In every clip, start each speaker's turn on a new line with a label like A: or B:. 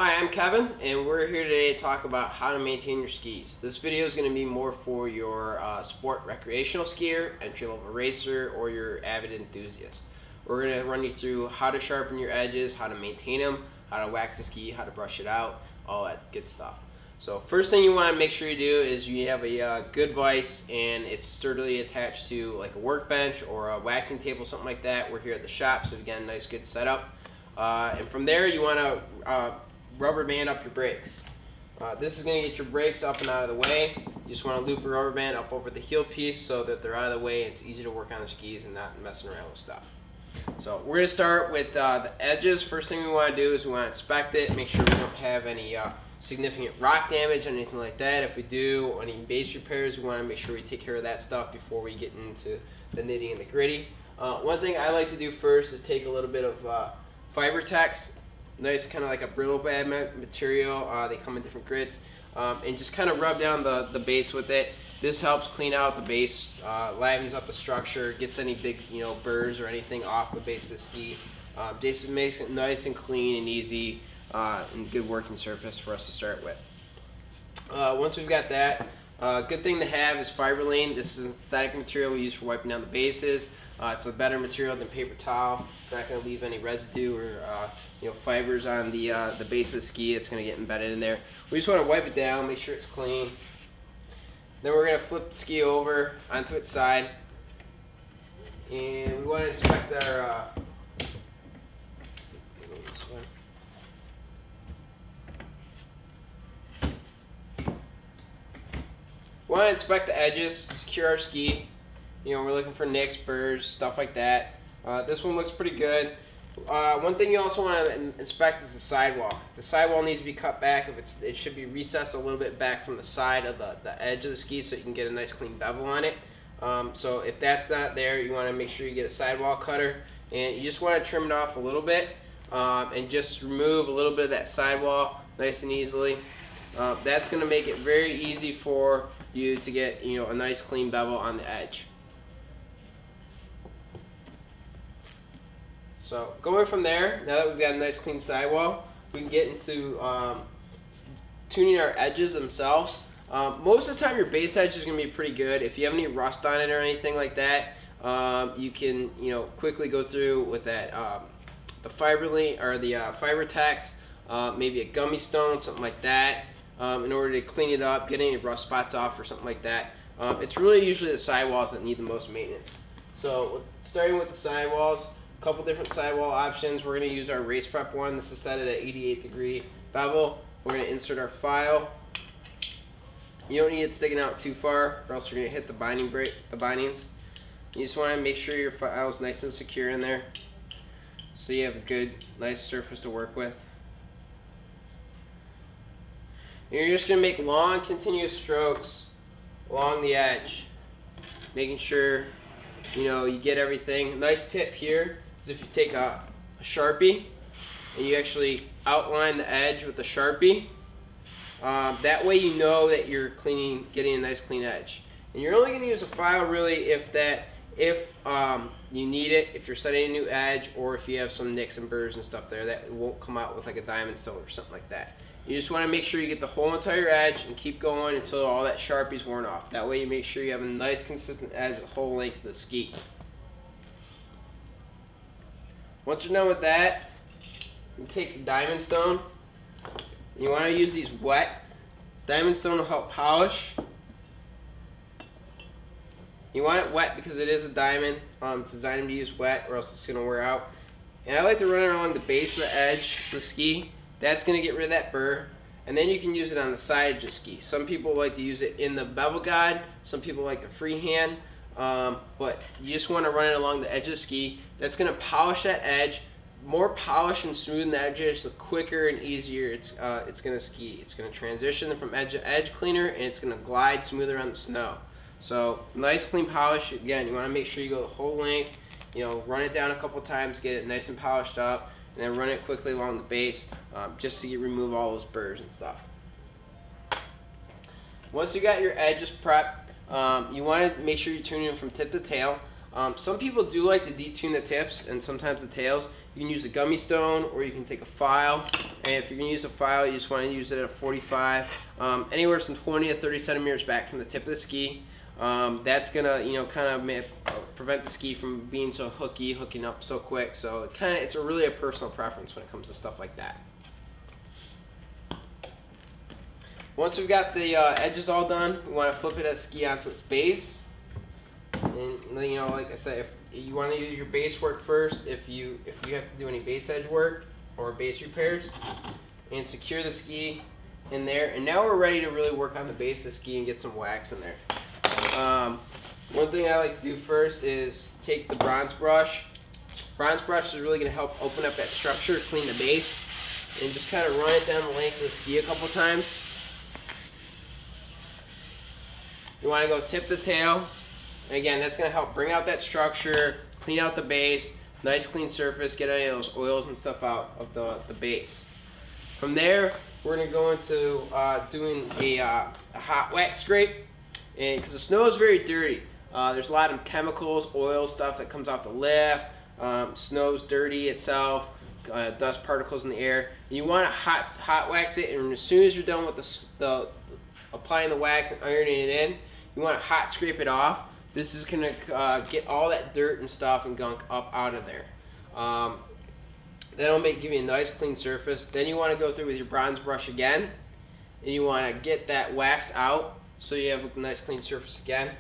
A: Hi, I'm Kevin, and we're here today to talk about how to maintain your skis. This video is going to be more for your sport recreational skier, entry-level racer, or your avid enthusiast. We're going to run you through how to sharpen your edges, how to maintain them, how to wax the ski, how to brush it out, all that good stuff. So first thing you want to make sure you do is you have a good vise and it's sturdily attached to like a workbench or a waxing table, something like that. We're here at the shop, so again, nice good setup. And from there you want to rubber band up your brakes. This is going to get your brakes up and out of the way. You just want to loop a rubber band up over the heel piece so that they're out of the way and it's easy to work on the skis and not messing around with stuff. So we're going to start with the edges. First thing we want to do is we want to inspect it, make sure we don't have any significant rock damage or anything like that. If we do any base repairs, we want to make sure we take care of that stuff before we get into the nitty and the gritty. One thing I like to do first is take a little bit of fiber tex. Nice, kind of like a Brillo pad material. They come in different grits, and just kind of rub down the base with it. This helps clean out the base, livens up the structure, gets any big burrs or anything off the base of the ski. Just makes it nice and clean and easy, and good working surface for us to start with. Once we've got that, good thing to have is Fiberline. This is a synthetic material we use for wiping down the bases. It's a better material than paper towel. It's not going to leave any residue or fibers on the base of the ski. It's going to get embedded in there. We just want to wipe it down, make sure it's clean. Then we're going to flip the ski over onto its side, and we want to inspect our we want to inspect the edges, secure our ski. We're looking for nicks, burrs, stuff like that. This one looks pretty good. One thing you also want to inspect is the sidewall. The sidewall needs to be cut back. It should be recessed a little bit back from the side of the edge of the ski so you can get a nice clean bevel on it. So if that's not there, you want to make sure you get a sidewall cutter, and you just want to trim it off a little bit and just remove a little bit of that sidewall nice and easily. That's going to make it very easy for you to get a nice clean bevel on the edge. So going from there, now that we've got a nice clean sidewall, we can get into tuning our edges themselves. Most of the time your base edge is going to be pretty good. If you have any rust on it or anything like that, you can quickly go through with that the Fiberline or the fiber tex, maybe a gummy stone, something like that, in order to clean it up, get any rust spots off or something like that. It's really usually the sidewalls that need the most maintenance. So starting with the sidewalls, a couple different sidewall options. We're going to use our Race Prep one. This is set at an 88-degree bevel. We're going to insert our file. You don't need it sticking out too far, or else you're going to hit the bindings. You just want to make sure your file is nice and secure in there, so you have a good, nice surface to work with. And you're just going to make long, continuous strokes along the edge, making sure you get everything. A nice tip here is if you take a Sharpie and you actually outline the edge with the Sharpie, that way you know that you're getting a nice clean edge. And you're only going to use a file really if you need it, if you're setting a new edge, or if you have some nicks and burrs and stuff there that won't come out with like a diamond stone or something like that. You just want to make sure you get the whole entire edge and keep going until all that Sharpie's worn off. That way you make sure you have a nice consistent edge the whole length of the ski. Once you're done with that, you take your diamond stone. You want to use these wet. Diamond stone will help polish. You want it wet because it is a diamond. It's designed to be used wet or else it's going to wear out. And I like to run it along the base of the edge of the ski. That's going to get rid of that burr. And then you can use it on the side of the ski. Some people like to use it in the bevel guide. Some people like the freehand. But you just want to run it along the edge of the ski. That's going to polish that edge. More polish and smooth the edges, the quicker and easier it's going to ski. It's going to transition from edge to edge cleaner, and it's going to glide smoother on the snow. So nice clean polish. Again, you want to make sure you go the whole length. Run it down a couple times, get it nice and polished up, and then run it quickly along the base, just to remove all those burrs and stuff. Once you got your edges prepped, you want to make sure you're tuning them from tip to tail. Some people do like to detune the tips and sometimes the tails. You can use a gummy stone or you can take a file. And if you're going to use a file, you just want to use it at 45, anywhere from 20 to 30 centimeters back from the tip of the ski. That's going to, kind of prevent the ski from being so hooking up so quick. So it's really a personal preference when it comes to stuff like that. Once we've got the edges all done, we want to flip it ski onto its base. And like I said, if you want to use your base work first, if you have to do any base edge work or base repairs, and secure the ski in there. And now we're ready to really work on the base of the ski and get some wax in there. One thing I like to do first is take the bronze brush. Bronze brush is really going to help open up that structure, clean the base, and just kind of run it down the length of the ski a couple times. You want to go tip to tail. And again, that's going to help bring out that structure, clean out the base, nice clean surface, get any of those oils and stuff out of the base. From there, we're going to go into doing a hot wax scrape. And because the snow is very dirty, there's a lot of chemicals, oil stuff that comes off the lift. Snow's dirty itself, dust particles in the air. And you want to hot wax it, and as soon as you're done with the applying the wax and ironing it in, you want to hot scrape it off. This is going to get all that dirt and stuff and gunk up out of there. That'll give you a nice clean surface. Then you want to go through with your bronze brush again, and you want to get that wax out so you have a nice clean surface again.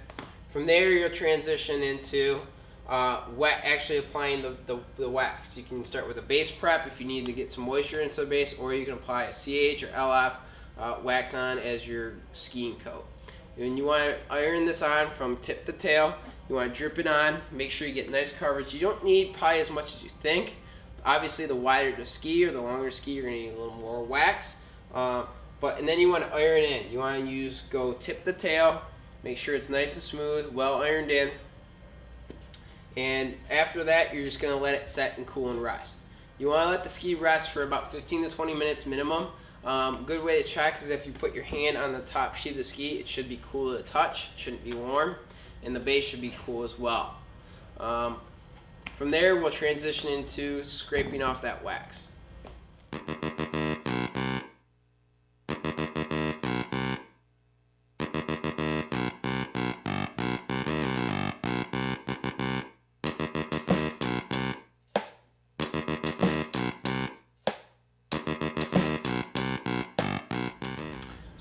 A: From there, you'll transition into actually applying the wax. You can start with a base prep if you need to get some moisture into the base, or you can apply a CH or LF wax on as your skiing coat. And you want to iron this on from tip to tail. You want to drip it on, make sure you get nice coverage. You don't need probably as much as you think. Obviously, the wider the ski or the longer the ski, you're going to need a little more wax. And then you want to iron in. You want to go tip to tail, make sure it's nice and smooth, well ironed in. And after that, you're just going to let it set and cool and rest. You want to let the ski rest for about 15 to 20 minutes minimum. Good way to check is if you put your hand on the top sheet of the ski, it should be cool to the touch, it shouldn't be warm, and the base should be cool as well. From there, we'll transition into scraping off that wax.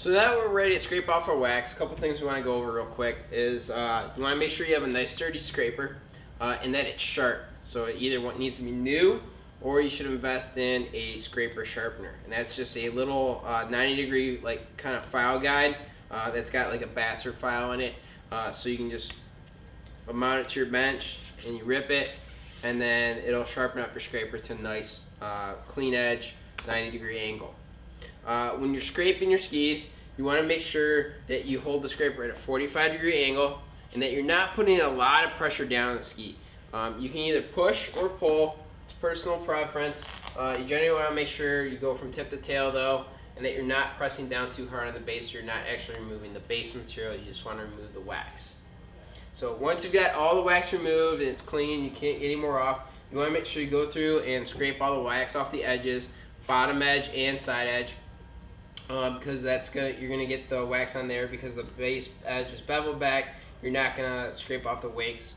A: So now we're ready to scrape off our wax. A couple things we want to go over real quick is you want to make sure you have a nice sturdy scraper and that it's sharp. So it either needs to be new or you should invest in a scraper sharpener. And that's just a little 90-degree kind of file guide that's got like a bastard file in it. So you can just mount it to your bench and you rip it, and then it'll sharpen up your scraper to a nice clean edge 90-degree angle. When you're scraping your skis, you want to make sure that you hold the scraper at a 45-degree angle and that you're not putting a lot of pressure down on the ski. You can either push or pull. It's personal preference. You generally want to make sure you go from tip to tail though, and that you're not pressing down too hard on the base. So you're not actually removing the base material. You just want to remove the wax. So once you've got all the wax removed and it's clean, you can't get any more off, you want to make sure you go through and scrape all the wax off the edges, bottom edge and side edge. Because you're gonna get the wax on there because the base edge is beveled back. You're not gonna scrape off the wax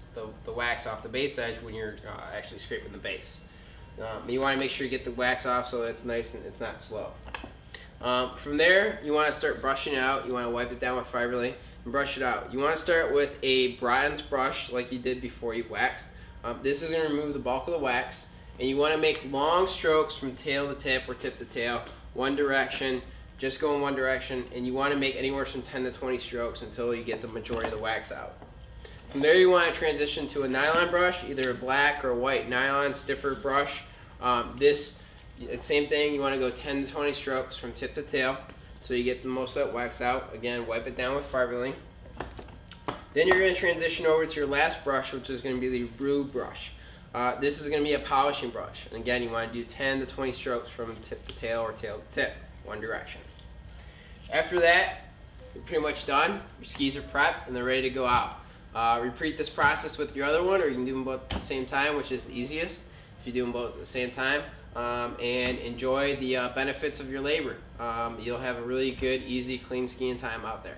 A: off the base edge when you're actually scraping the base. You want to make sure you get the wax off so it's nice and it's not slow. From there, you want to start brushing it out. You want to wipe it down with Fiberly and brush it out. You want to start with a bronze brush like you did before you waxed. This is going to remove the bulk of the wax, and you want to make long strokes from tail to tip or tip to tail, one direction. Just go in one direction, and you want to make anywhere from 10 to 20 strokes until you get the majority of the wax out. From there, you want to transition to a nylon brush, either a black or a white nylon stiffer brush. Same thing, you want to go 10 to 20 strokes from tip to tail so you get the most of that wax out. Again, wipe it down with Fiberly. Then you're going to transition over to your last brush, which is going to be the blue brush. This is going to be a polishing brush. And again, you want to do 10 to 20 strokes from tip to tail or tail to tip, one direction. After that, you're pretty much done. Your skis are prepped and they're ready to go out. Repeat this process with your other one, or you can do them both at the same time, which is the easiest if you do them both at the same time. And enjoy the benefits of your labor. You'll have a really good, easy, clean skiing time out there.